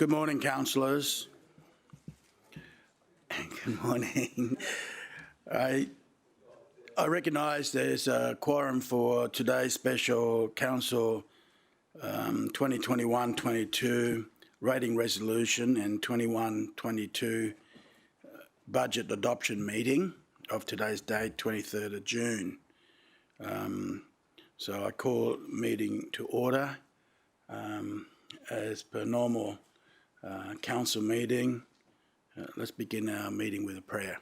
Good morning, councillors. Good morning. I recognise there's a quorum for today's special council 2021-22 rating resolution and 21-22 budget adoption meeting of today's date, 23rd of June. So I call meeting to order as per normal council meeting. Let's begin our meeting with a prayer.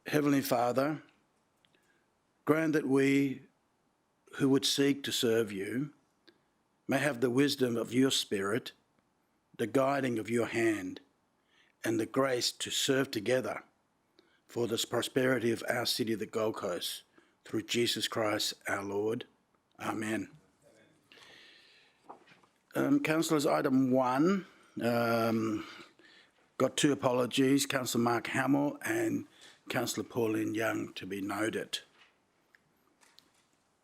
Heavenly Father, grant that we who would seek to serve you may have the wisdom of your Spirit, the guiding of your hand, and the grace to serve together for the prosperity of our city, the Gold Coast, through Jesus Christ our Lord. Amen. Councillors, item 1, got 2 apologies, Councillor Mark Hamill and Councillor Pauline Young to be noted.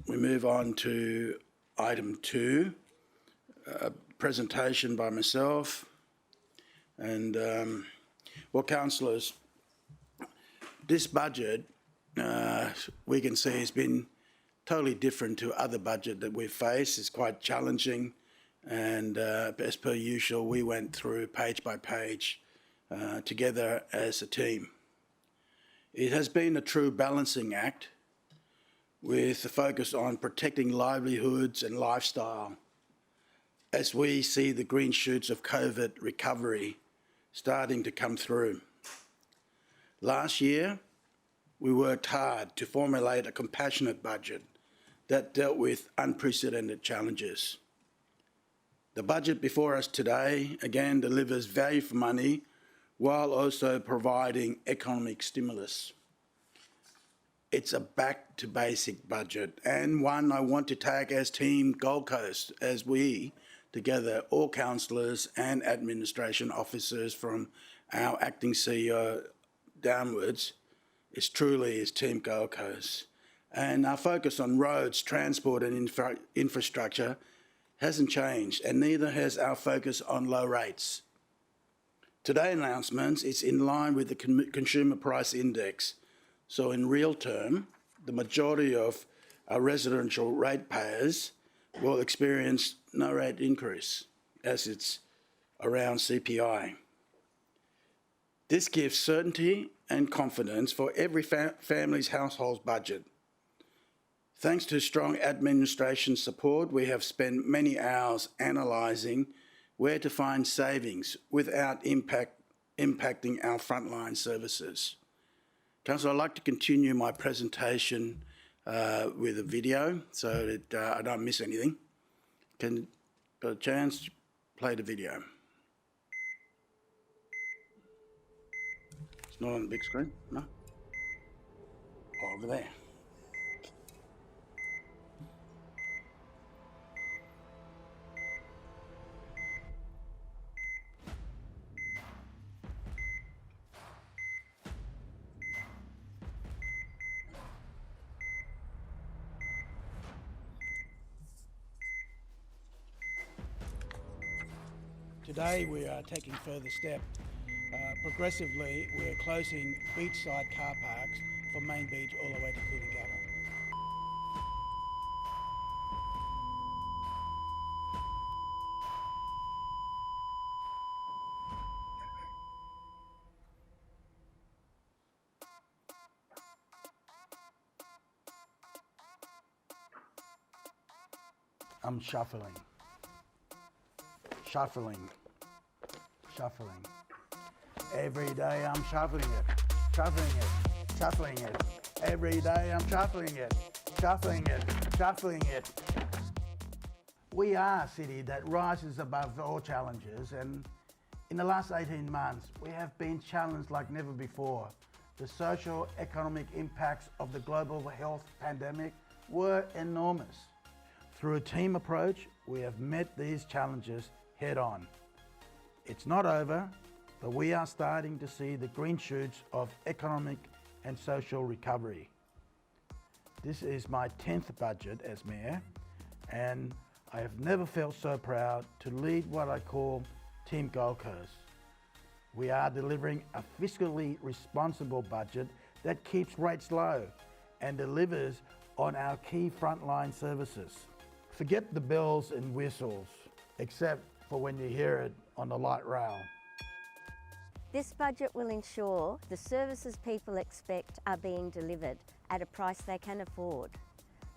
We move on to item 2, presentation by myself. And, well, councillors, this budget, we can see has been totally different to other budget that we've faced. It's quite challenging. And as per usual, we went through page by page together as a team. It has been a true balancing act with a focus on protecting livelihoods and lifestyle as we see the green shoots of COVID recovery starting to come through. Last year, we worked hard to formulate a compassionate budget that dealt with unprecedented challenges. The budget before us today, again, delivers value for money while also providing economic stimulus. It's a back-to-basic budget and one I want to tag as Team Gold Coast as we, together, all councillors and administration officers from our acting CEO downwards, is Team Gold Coast. And our focus on roads, transport and infrastructure hasn't changed, and neither has our focus on low rates. Today's announcements is in line with the Consumer Price Index. So in real term, the majority of our residential ratepayers will experience no rate increase as it's around CPI. This gives certainty and confidence for every family's household budget. Thanks to strong administration support, we have spent many hours analysing where to find savings without impacting our frontline services. Councillor, I'd like to continue my presentation with a video so that I don't miss anything. Got a chance to play the video? It's not on the big screen, no? Oh, over there. Today we are taking further step. Progressively, we're closing beachside car parks from Main Beach all the way to Coolangatta. I'm shuffling. Every day I'm shuffling it. Every day I'm shuffling it. We are a city that rises above all challenges, and in the last 18 months, we have been challenged like never before. The social economic impacts of the global health pandemic were enormous. Through a team approach, we have met these challenges head on. It's not over, but we are starting to see the green shoots of economic and social recovery. This is my 10th budget as Mayor, and I have never felt so proud to lead what I call Team Gold Coast. We are delivering a fiscally responsible budget that keeps rates low and delivers on our key frontline services. Forget the bells and whistles, except for when you hear it on the light rail. This budget will ensure the services people expect are being delivered at a price they can afford.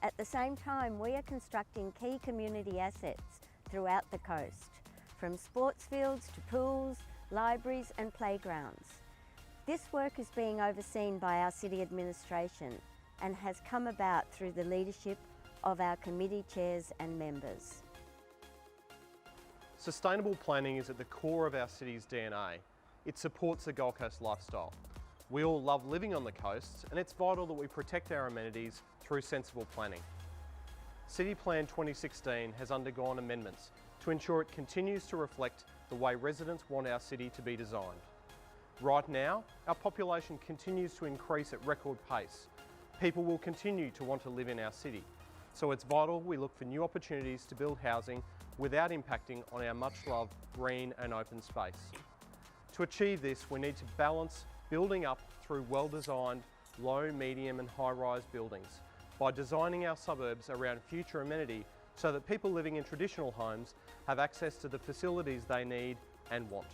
At the same time, we are constructing key community assets throughout the coast, from sports fields to pools, libraries and playgrounds. This work is being overseen by our City Administration and has come about through the leadership of our committee chairs and members. Sustainable planning is at the core of our city's DNA. It supports the Gold Coast lifestyle. We all love living on the coast, and it's vital that we protect our amenities through sensible planning. City Plan 2016 has undergone amendments to ensure it continues to reflect the way residents want our city to be designed. Right now, our population continues to increase at record pace. People will continue to want to live in our city, so it's vital we look for new opportunities to build housing without impacting on our much-loved green and open space. To achieve this, we need to balance building up through well-designed, low, medium and high-rise buildings by designing our suburbs around future amenity so that people living in traditional homes have access to the facilities they need and want.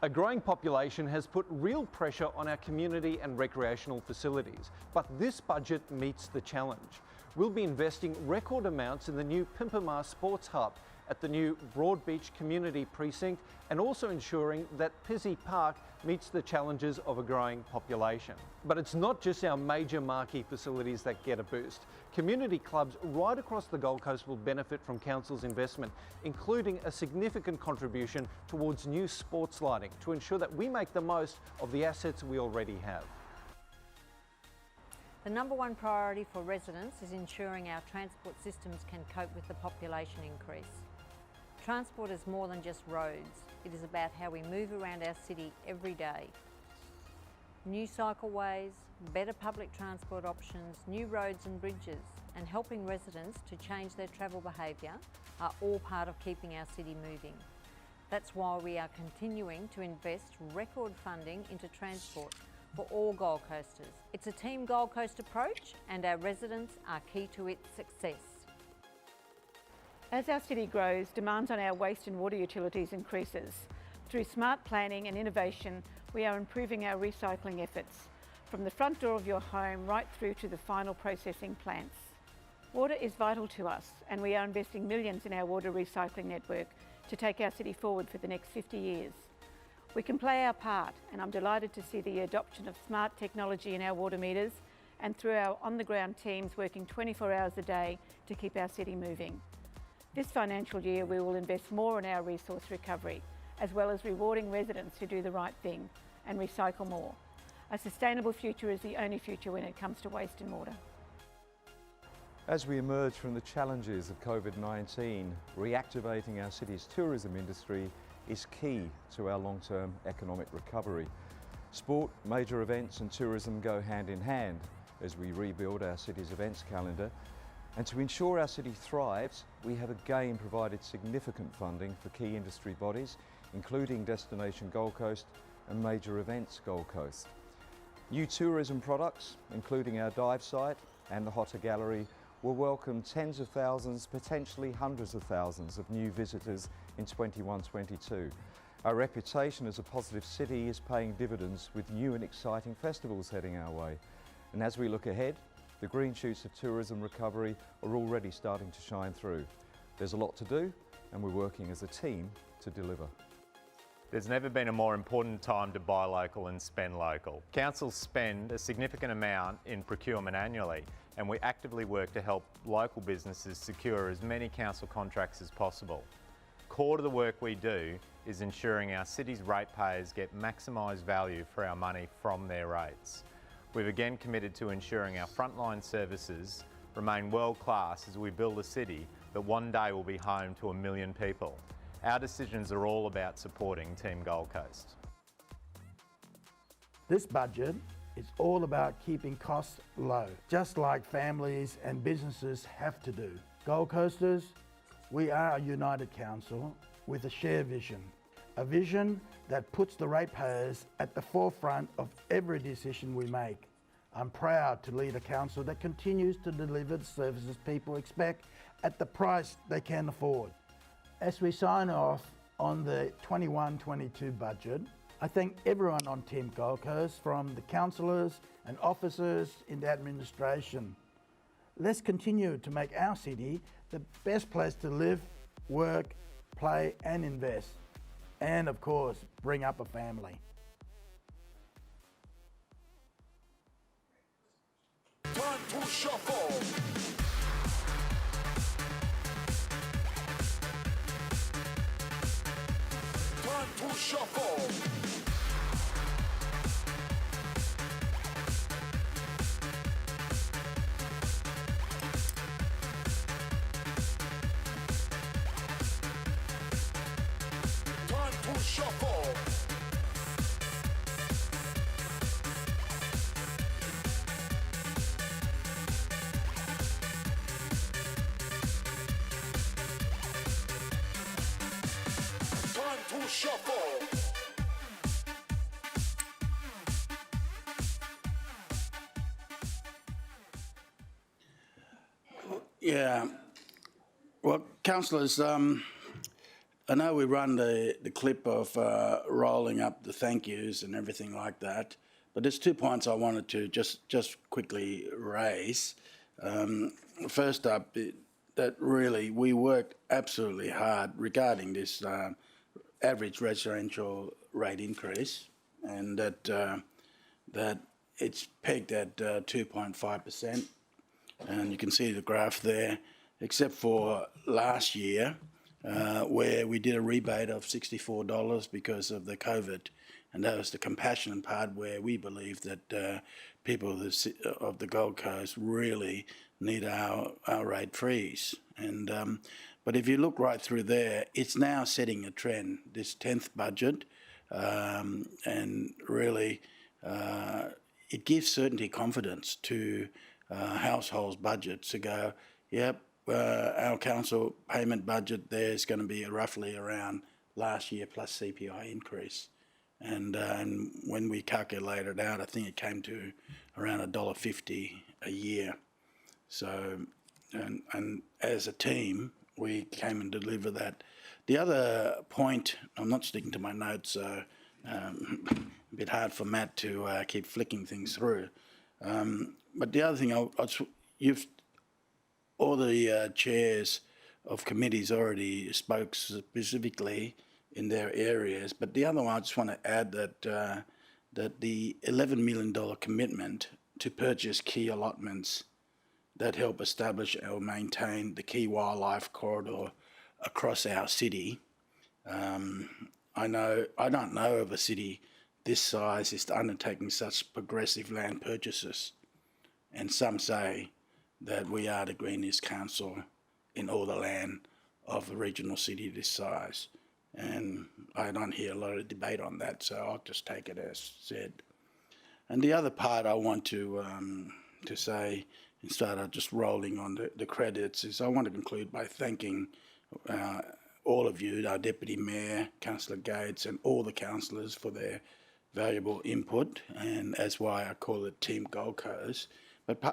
A growing population has put real pressure on our community and recreational facilities, but this budget meets the challenge. We'll be investing record amounts in the new Pimpamar Sports Hub at the new Broadbeach Community Precinct and also ensuring that Pizzey Park meets the challenges of a growing population. But it's not just our major marquee facilities that get a boost. Community clubs right across the Gold Coast will benefit from Council's investment, including a significant contribution towards new sports lighting to ensure that we make the most of the assets we already have. The number one priority for residents is ensuring our transport systems can cope with the population increase. Transport is more than just roads. It is about how we move around our city every day. New cycleways, better public transport options, new roads and bridges, and helping residents to change their travel behaviour are all part of keeping our city moving. That's why we are continuing to invest record funding into transport for all Gold Coasters. It's a Team Gold Coast approach and our residents are key to its success. As our city grows, demands on our waste and water utilities increases. Through smart planning and innovation, we are improving our recycling efforts, from the front door of your home right through to the final processing plants. Water is vital to us, and we are investing millions in our water recycling network to take our city forward for the next 50 years. We can play our part, and I'm delighted to see the adoption of smart technology in our water meters and through our on-the-ground teams working 24 hours a day to keep our city moving. This financial year, we will invest more in our resource recovery, as well as rewarding residents who do the right thing and recycle more. A sustainable future is the only future when it comes to waste and water. As we emerge from the challenges of COVID-19, reactivating our city's tourism industry is key to our long-term economic recovery. Sport, major events and tourism go hand in hand as we rebuild our city's events calendar. And to ensure our city thrives, we have again provided significant funding for key industry bodies, including Destination Gold Coast and Major Events Gold Coast. New tourism products, including our dive site and the Hotter Gallery, will welcome tens of thousands, potentially hundreds of thousands of new visitors in 21-22. Our reputation as a positive city is paying dividends with new and exciting festivals heading our way. And as we look ahead, the green shoots of tourism recovery are already starting to shine through. There's a lot to do, and we're working as a team to deliver. There's never been a more important time to buy local and spend local. Councils spend a significant amount in procurement annually, and we actively work to help local businesses secure as many council contracts as possible. Core to the work we do is ensuring our city's ratepayers get maximised value for our money from their rates. We've again committed to ensuring our frontline services remain world-class as we build a city that one day will be home to 1 million people. Our decisions are all about supporting Team Gold Coast. This budget is all about keeping costs low, just like families and businesses have to do. Gold Coasters, we are a united council with a shared vision. A vision that puts the ratepayers at the forefront of every decision we make. I'm proud to lead a council that continues to deliver the services people expect at the price they can afford. As we sign off on the 21-22 budget, I thank everyone on Team Gold Coast, from the councillors and officers in the administration. Let's continue to make our city the best place to live, work, play and invest. And of course, bring up a family. Time to shuffle. Time to shuffle. Time to shuffle. Time to shuffle. Yeah. Well, councillors, I know we run the clip of rolling up the thank yous and everything like that, but there's 2 points I wanted to just quickly raise. First up, that really we worked absolutely hard regarding this average residential rate increase, and that it's pegged at 2.5%, and you can see the graph there, except for last year, where we did a rebate of $64 because of the COVID, and that was the compassionate part where we believe that people of the Gold Coast really need our rate freeze. And but if you look right through there, it's now setting a trend, this 10th budget, and really it gives certainty, confidence to households' budgets to go, yep, our council payment budget there is going to be roughly around last year plus CPI increase. And when we calculate it out, I think it came to around $1.50 a year. So, and as a team, we came and delivered that. The other point, I'm not sticking to my notes, so a bit hard for Matt to keep flicking things through. But the other thing, all the chairs of committees already spoke specifically in their areas. But the other one, I just want to add that that the $11 million commitment to purchase key allotments that help establish or maintain the key wildlife corridor across our city. I don't know of a city this size is undertaking such progressive land purchases, and some say that we are the greenest council in all the land of a regional city this size. And I don't hear a lot of debate on that, so I'll just take it as said. And the other part I want to say, instead of just rolling on the credits, is I want to conclude by thanking all of you, our Deputy Mayor, Councillor Gates, and all the councillors for their valuable input, and that's why I call it Team Gold Coast.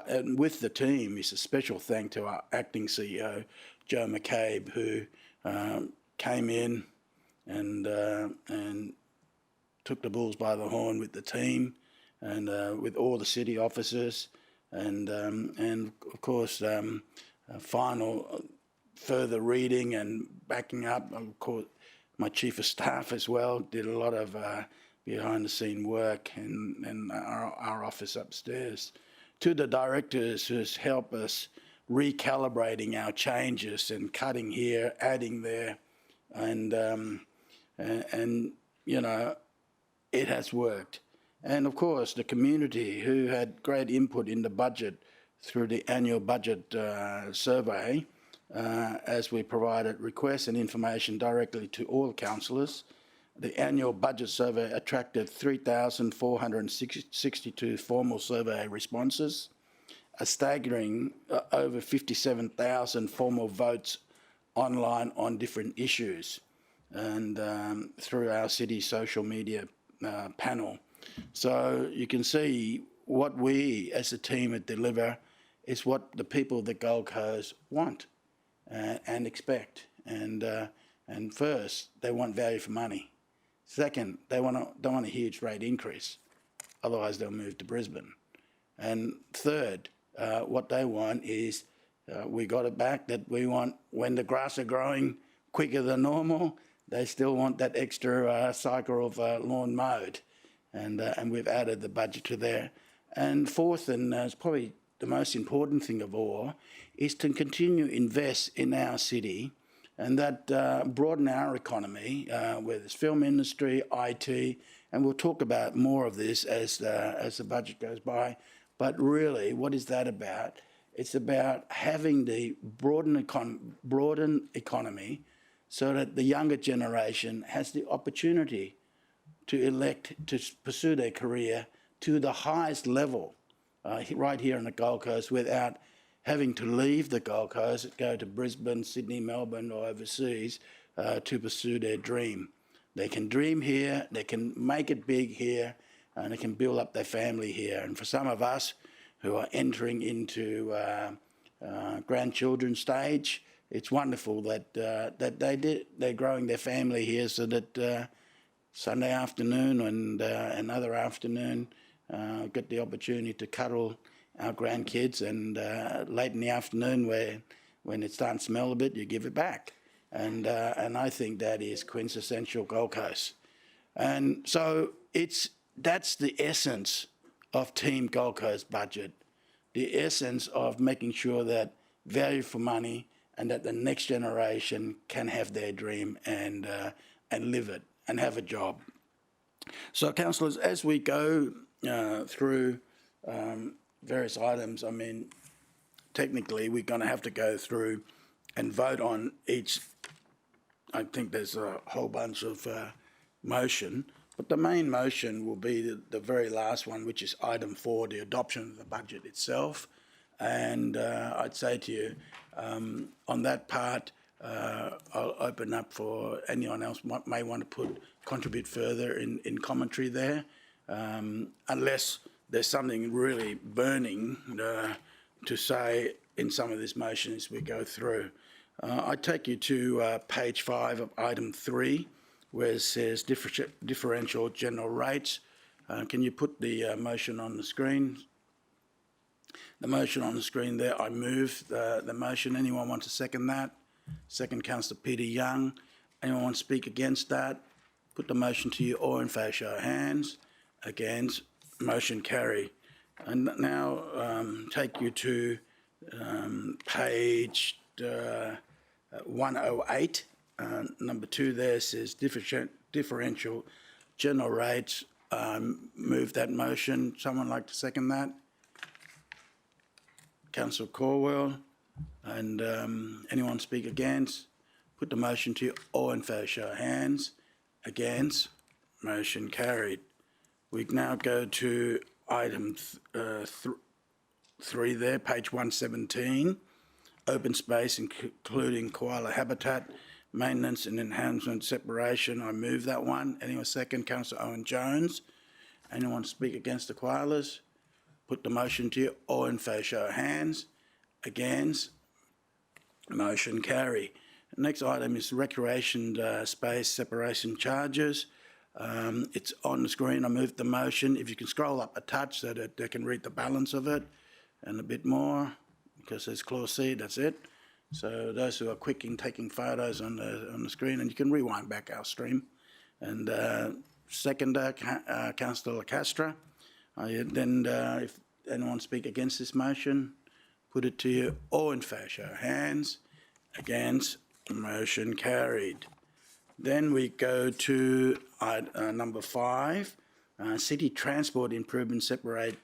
And with the team is a special thank to our acting CEO, Joe McCabe, who came in and took the bulls by the horn with the team and with all the city officers, and of course final further reading and backing up. Of course, my chief of staff as well did a lot of behind the scene work in our office upstairs. To the directors who's helped us recalibrating our changes and cutting here, adding there, and you know, it has worked. And of course, the community who had great input in the budget through the annual budget survey, as we provided requests and information directly to all councillors. The annual budget survey attracted 3,462 formal survey responses, a staggering over 57,000 formal votes online on different issues and through our city social media panel. So you can see what we as a team at Deliver is what the people of the Gold Coast want and expect. And first, they want value for money. Second, they don't want a huge rate increase, otherwise they'll move to Brisbane. And third, what they want is, we got it back, that we want, when the grass are growing quicker than normal, they still want that extra cycle of lawn mowed. And we've added the budget to there. And fourth, and it's probably the most important thing of all, is to continue to invest in our city and that broaden our economy, where there's film industry, IT, and we'll talk about more of this as the budget goes by. But really, what is that about? It's about having the broaden economy so that the younger generation has the opportunity to elect to pursue their career to the highest level right here on the Gold Coast without having to leave the Gold Coast, go to Brisbane, Sydney, Melbourne or overseas to pursue their dream. They can dream here, they can make it big here, and they can build up their family here. And for some of us who are entering into grandchildren stage, it's wonderful that they're growing their family here, so that Sunday afternoon and another afternoon get the opportunity to cuddle our grandkids, and late in the afternoon, when it's starting to smell a bit, you give it back. And I think that is quintessential Gold Coast. And so that's the essence of Team Gold Coast budget, the essence of making sure that value for money and that the next generation can have their dream and live it and have a job. So, councillors, as we go through various items, I mean, technically we're going to have to go through and vote on each. I think there's a whole bunch of motion, but the main motion will be the very last one, which is item 4, the adoption of the budget itself. And I'd say to you, on that part, I'll open up for anyone else may want to contribute further in commentary there, unless there's something really burning to say in some of this motion as we go through. I take you to page 5 of item 3, where it says differential general rates. Can you put the motion on the screen? The motion on the screen there, I move the motion. Anyone want to second that? Second, Councillor Peter Young. Anyone want to speak against that? Put the motion to you. All in favour, show of hands. Against, motion carried. And now take you to page 108. Number 2 there says differential general rates. Move that motion. Someone like to second that? Councillor Corwell. And anyone speak against? Put the motion to you. All in favour, show of hands. Against, motion carried. We now go to item 3 there, page 117, open space including koala habitat, maintenance and enhancement separation. I move that one. Anyone second? Councillor Owen Jones. Anyone speak against the koalas? Put the motion to you. All in favour, show of hands. Against, motion carry. Next item is recreation space separation charges. It's on the screen. I moved the motion. If you can scroll up a touch so that they can read the balance of it and a bit more, because there's clause C, that's it. So those who are quick in taking photos on the screen, and you can rewind back our stream. And seconder, Councillor Castro. Then if anyone speak against this motion, put it to you. All in favour, show of hands. Against, motion carried. Then we go to number 5, city transport improvement separate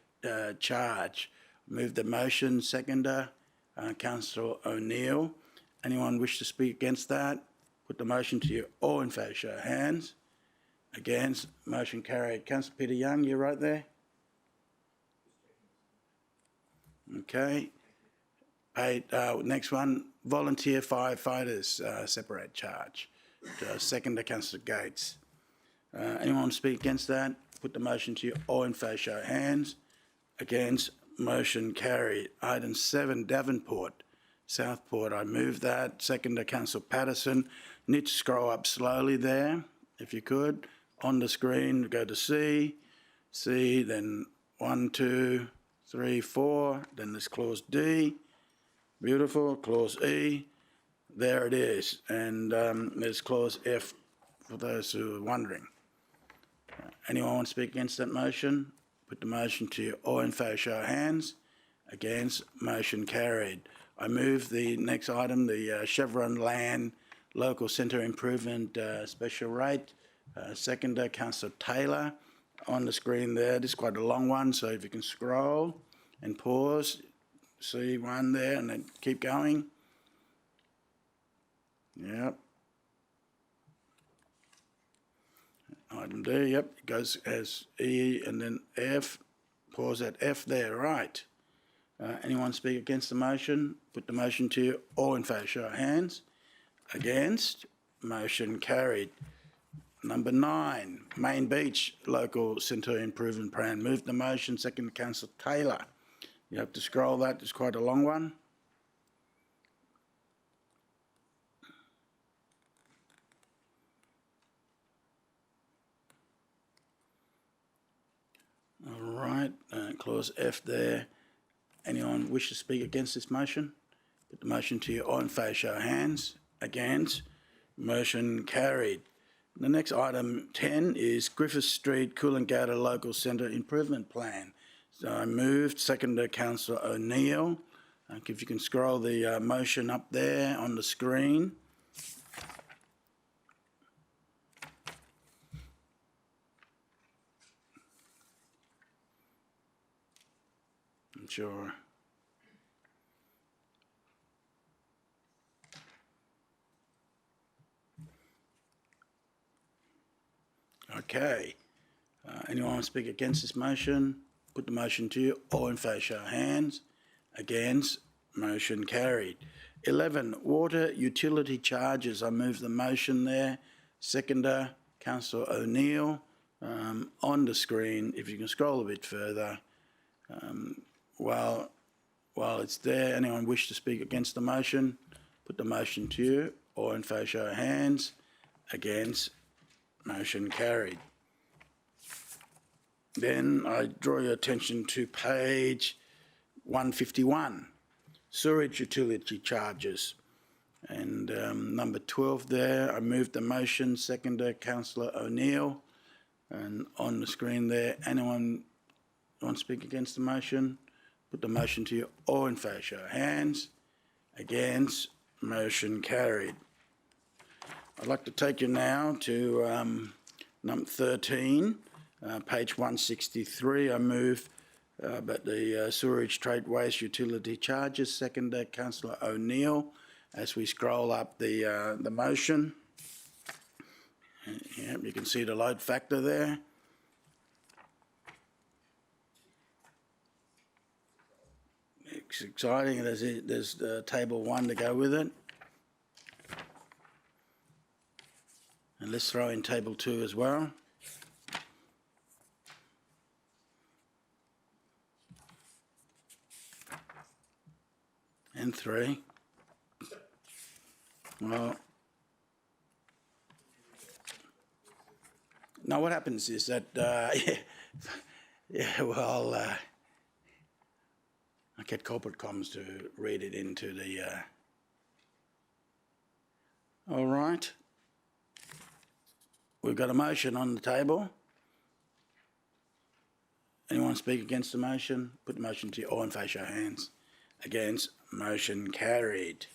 charge. Move the motion. Seconder, Councillor O'Neill. Anyone wish to speak against that? Put the motion to you. All in favour, show of hands. Against, motion carried. Councillor Peter Young, you're right there. Okay. Next one, volunteer firefighters separate charge. Seconder, Councillor Gates. Anyone want to speak against that? Put the motion to you. All in favour, show of hands. Against, motion carried. Item 7, Davenport, Southport. I move that. Seconder, Councillor Patterson. Need to scroll up slowly there, if you could. On the screen, go to C. C, then 1, 2, 3, 4. Then there's clause D. Beautiful. Clause E. There it is. And there's clause F for those who are wondering. Anyone want to speak against that motion? Put the motion to you. All in favour, show of hands. Against, motion carried. I move the next item, the Chevron Land Local Centre Improvement Special Rate. Seconder, Councillor Taylor. On the screen there, this is quite a long one, so if you can scroll and pause, see one there, and then keep going. Yep. Item D, yep, it goes as E and then F. Pause at F there, right. Anyone speak against the motion? Put the motion to you. All in favour, show of hands. Against, motion carried. Number 9, Main Beach Local Centre Improvement Plan. Move the motion. Second, Councillor Taylor. You have to scroll that, it's quite a long one. All right, clause F there. Anyone wish to speak against this motion? Put the motion to you. All in favour, show of hands. Against, motion carried. The next item 10 is Griffith Street Coolangatta Local Centre Improvement Plan. So I moved. Seconder, Councillor O'Neill. If you can scroll the motion up there on the screen. I'm sure. Okay. Anyone want to speak against this motion? Put the motion to you. All in favour, show of hands. Against, motion carried. 11, water utility charges. I move the motion there. Seconder, Councillor O'Neill. On the screen, if you can scroll a bit further. While it's there, anyone wish to speak against the motion? Put the motion to you. All in favour, show of hands. Against, motion carried. Then I draw your attention to page 151, sewerage utility charges. And number 12 there, I moved the motion. Seconder, Councillor O'Neill. And on the screen there, anyone want to speak against the motion? Put the motion to you. All in favour, show of hands. Against, motion carried. I'd like to take you now to number 13, page 163. I move but the sewerage trade waste utility charges. Seconder, Councillor O'Neill. As we scroll up the motion, yeah, you can see the load factor there. It's exciting. There's table 1 to go with it. And let's throw in table 2 as well. And 3. Well, now what happens is that, I get corporate comms to read it into the, all right. We've got a motion on the table. Anyone speak against the motion? Put the motion to you. All in favour, show of hands. Against, motion carried.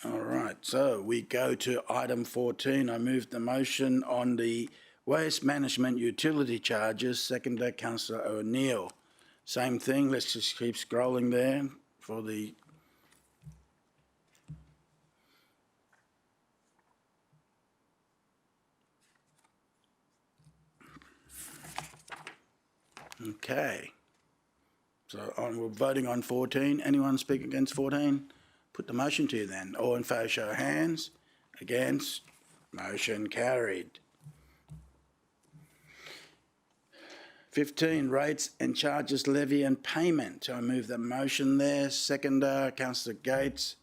All right, so we go to item 14. I moved the motion on the waste management utility charges. Seconder, Councillor O'Neill. Same thing, let's just keep scrolling there for the... Okay. So we're voting on 14. Anyone speak against 14? Put the motion to you then. All in favour, show of hands. Against? Motion carried. 15, rates and charges levy and payment. I move the motion there. Seconder, Councillor Gates.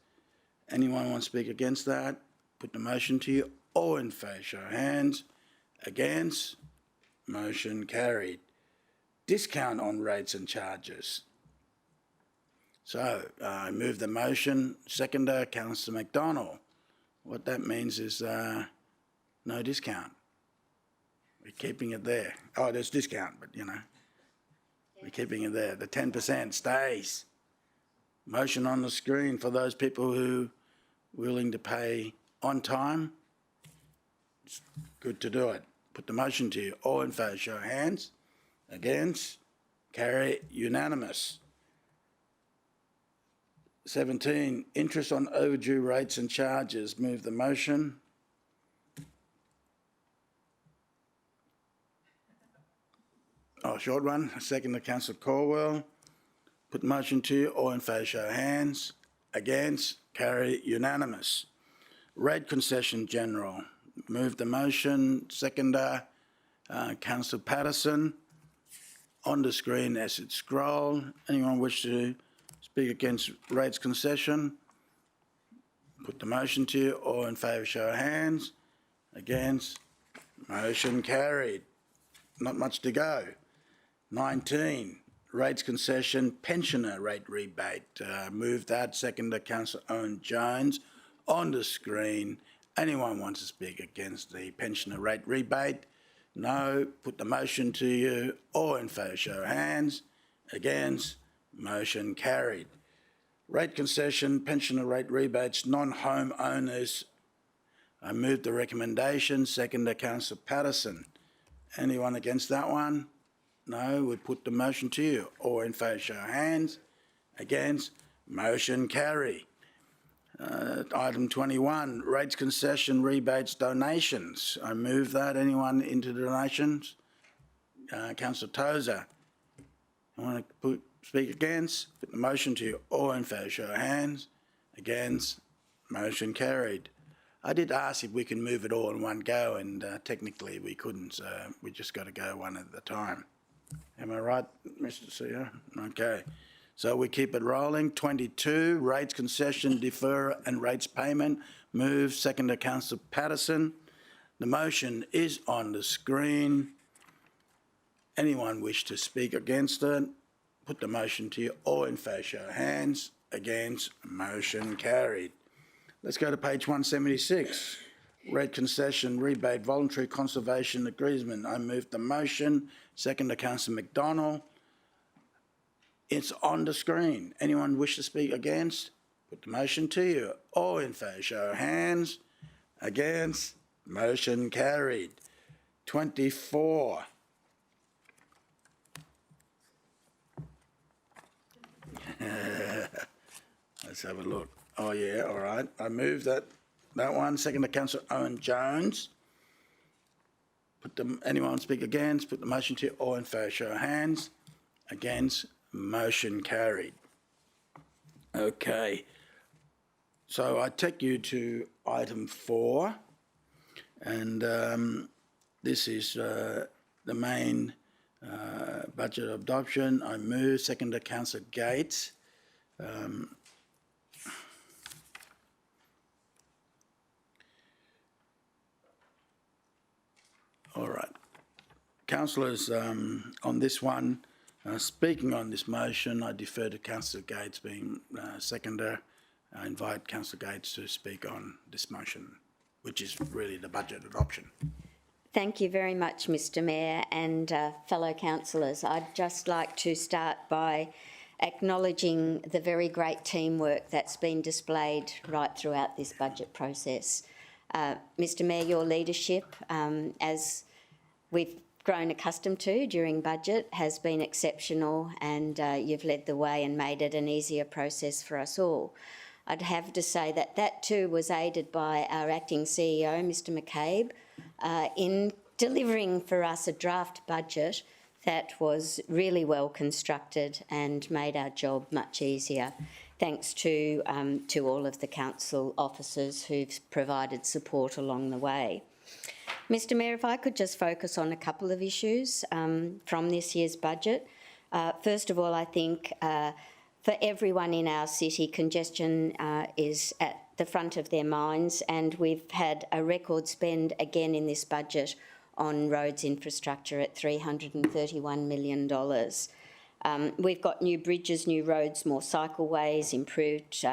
Anyone want to speak against that? Put the motion to you. All in favour, show of hands. Against? Motion carried. Discount on rates and charges. So I move the motion. Seconder, Councillor McDonald. What that means is no discount. We're keeping it there. Oh, there's discount, but you know, we're keeping it there. The 10% stays. Motion on the screen for those people who are willing to pay on time. It's good to do it. Put the motion to you. All in favour, show of hands. Against? Carry unanimous. 17, interest on overdue rates and charges. Move the motion. Oh, short one. Second to Councillor Caldwell. Put the motion to you. All in favour, show of hands. Against? Carry unanimous. Rate concession general. Move the motion. Seconder, Councillor Patterson. On the screen as it scroll. Anyone wish to speak against rates concession? Put the motion to you. All in favour, show of hands. Against? Motion carried. Not much to go. 19, rates concession pensioner rate rebate. Move that. Seconder, Councillor Owen Jones. On the screen. Anyone wants to speak against the pensioner rate rebate? No. Put the motion to you. All in favour, show of hands. Against? Motion carried. Rate concession, pensioner rate rebates, non-home owners. I move the recommendation. Seconder, Councillor Patterson. Anyone against that one? No. We put the motion to you. All in favour, show of hands. Against? Motion carried. Item 21, rates concession rebates donations. I move that. Anyone into donations? Councillor Tozer. I want to speak against? Put the motion to you. All in favour, show of hands. Against? Motion carried. I did ask if we can move it all in one go, and technically we couldn't, so we just got to go one at a time. Am I right, Mr. Sear? Okay. So we keep it rolling. 22, rates concession, defer and rates payment. Move. Seconder, Councillor Patterson. The motion is on the screen. Anyone wish to speak against it? Put the motion to you. All in favour, show of hands. Against? Motion carried. Let's go to page 176. Rate concession rebate voluntary conservation agreement. I move the motion. Seconder, Councillor McDonald. It's on the screen. Anyone wish to speak against? Put the motion to you. All in favour, show of hands. Against? Motion carried. 24. Let's have a look. Oh yeah, all right. I move that one. Second to Councillor Owen Jones. Anyone speak against? Put the motion to you. All in favour, show of hands. Against? Motion carried. Okay. So I take you to item 4, and this is the main budget adoption. I move. Second to Councillor Gates. All right. Councillors, on this one, speaking on this motion, I defer to Councillor Gates being seconder. I invite Councillor Gates to speak on this motion, which is really the budget adoption. Thank you very much, Mr Mayor and fellow councillors. I'd just like to start by acknowledging the very great teamwork that's been displayed right throughout this budget process. Mr Mayor, your leadership, as we've grown accustomed to during budget, has been exceptional, and you've led the way and made it an easier process for us all. I'd have to say that that too was aided by our acting CEO, Mr McCabe, in delivering for us a draft budget that was really well constructed and made our job much easier. Thanks to all of the council officers who've provided support along the way. Mr Mayor, if I could just focus on a couple of issues from this year's budget. First of all, I think for everyone in our city, congestion is at the front of their minds, and we've had a record spend again in this budget on roads infrastructure at $331 million. We've got new bridges, new roads, more cycleways, improved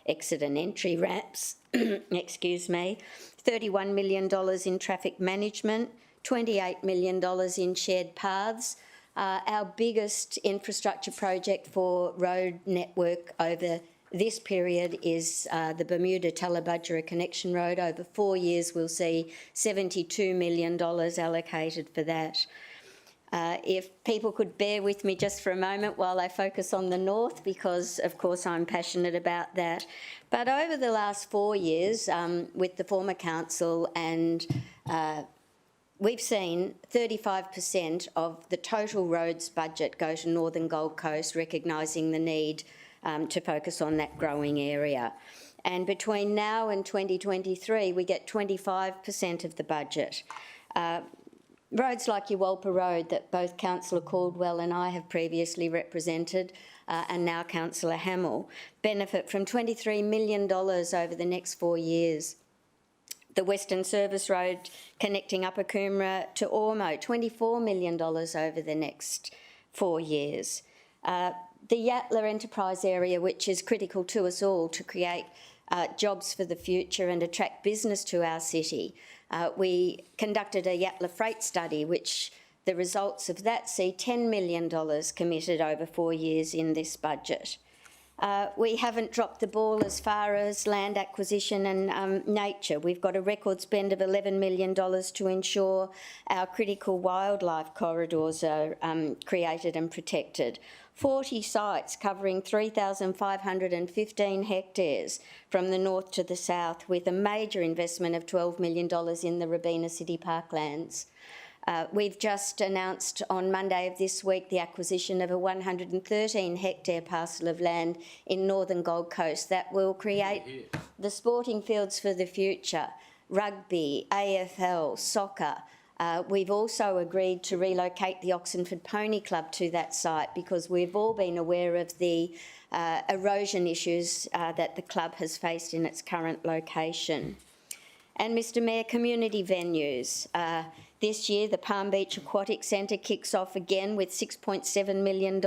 exit and entry ramps, excuse me, $31 million in traffic management, $28 million in shared paths. Our biggest infrastructure project for road network over this period is the Bermuda-Tallabudgera Connection Road. Over 4 years, we'll see $72 million allocated for that. If people could bear with me just for a moment while I focus on the north, because of course I'm passionate about that. But over the last 4 years, with the former council, and we've seen 35% of the total roads budget go to Northern Gold Coast, recognising the need to focus on that growing area. And between now and 2023, we get 25% of the budget. Roads like Uwalpa Road, that both Councillor Caldwell and I have previously represented, and now Councillor Hamill, benefit from $23 million over the next 4 years. The Western Service Road connecting Upper Coomera to Ormo, $24 million over the next 4 years. The Yatala Enterprise Area, which is critical to us all to create jobs for the future and attract business to our city. We conducted a Yatala Freight study, which the results of that see $10 million committed over 4 years in this budget. We haven't dropped the ball as far as land acquisition and nature. We've got a record spend of $11 million to ensure our critical wildlife corridors are created and protected. 40 sites covering 3,515 hectares from the north to the south, with a major investment of $12 million in the Robina City Parklands. We've just announced on Monday of this week the acquisition of a 113-hectare parcel of land in Northern Gold Coast that will create the sporting fields for the future: rugby, AFL, soccer. We've also agreed to relocate the Oxenford Pony Club to that site because we've all been aware of the erosion issues that the club has faced in its current location. And Mr Mayor, community venues. This year, the Palm Beach Aquatic Centre kicks off again with $6.7 million.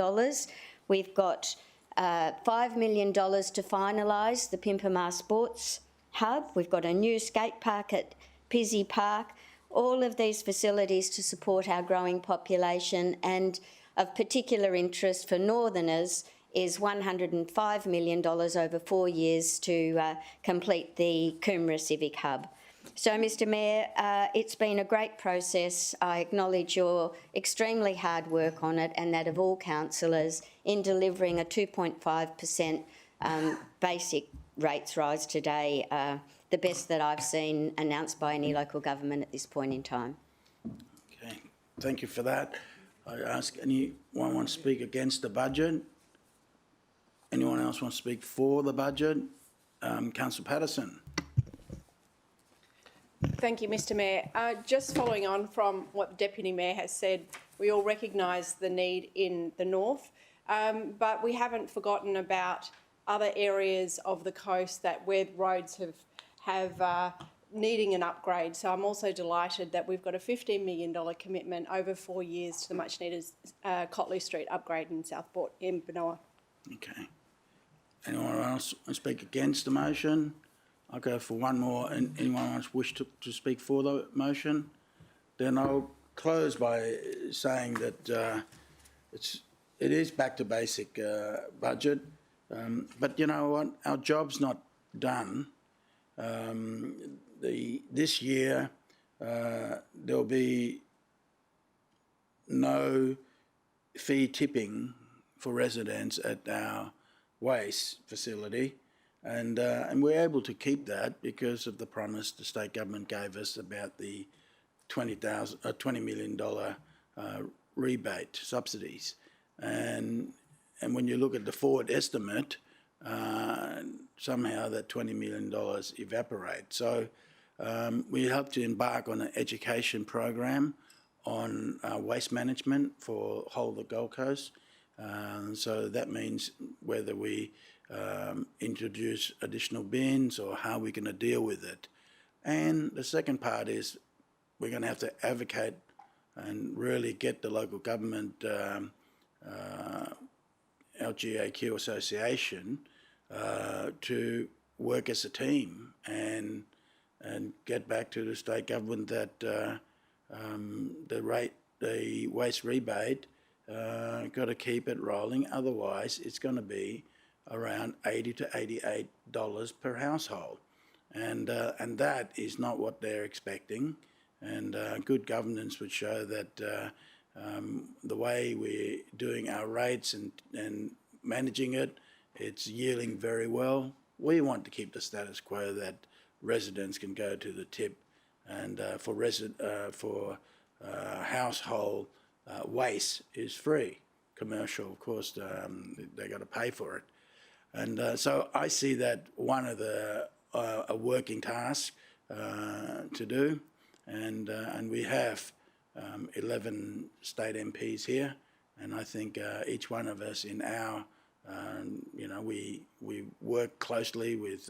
We've got $5 million to finalise the Pimpamar Sports Hub. We've got a new skate park at Pizzey Park. All of these facilities to support our growing population, and of particular interest for Northerners is $105 million over 4 years to complete the Coomera Civic Hub. So, Mr Mayor, it's been a great process. I acknowledge your extremely hard work on it and that of all councillors in delivering a 2.5% basic rates rise today, the best that I've seen announced by any local government at this point in time. Okay, thank you for that. I ask anyone want to speak against the budget? Anyone else want to speak for the budget? Councillor Patterson. Thank you, Mr Mayor. Just following on from what the Deputy Mayor has said, we all recognise the need in the north, but we haven't forgotten about other areas of the coast that where roads have needing an upgrade. So I'm also delighted that we've got a $15 million commitment over 4 years to the much needed Cotley Street upgrade in Southport in Benoa. Okay. Anyone else want to speak against the motion? I'll go for one more. And anyone else wish to speak for the motion? Then I'll close by saying that it is back to basic budget. But you know what? Our job's not done. This year there'll be no fee tipping for residents at our waste facility, and we're able to keep that because of the promise the state government gave us about the $20 million rebate subsidies. And when you look at the forward estimate, somehow that $20 million evaporates. So we have to embark on an education program on waste management for whole of the Gold Coast. So that means whether we introduce additional bins or how we're going to deal with it. And the second part is we're going to have to advocate and really get the local government LGAQ Association to work as a team and get back to the state government that the waste rebate, got to keep it rolling. Otherwise, it's going to be around $80 to $88 per household, and that is not what they're expecting. And good governance would show that the way we're doing our rates and managing it, it's yielding very well. We want to keep the status quo that residents can go to the tip, and for household waste is free. Commercial, of course, they got to pay for it. And so I see that one of the a working task to do, and we have 11 state MPs here, and I think each one of us in our, we work closely with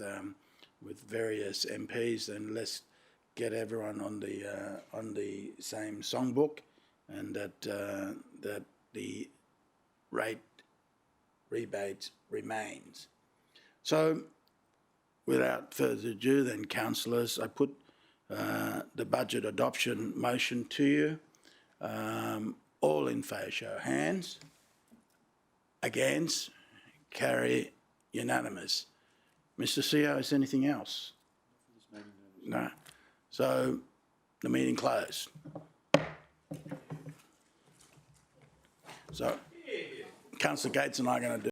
various MPs, and let's get everyone on the same songbook, and that the rate rebate remains. So, without further ado, then, councillors, I put the budget adoption motion to you. All in favour, show of hands. Against, carry, unanimous. Mr. CEO, is anything else? No. So, the meeting closed. So, Councillor Gates and I are going to do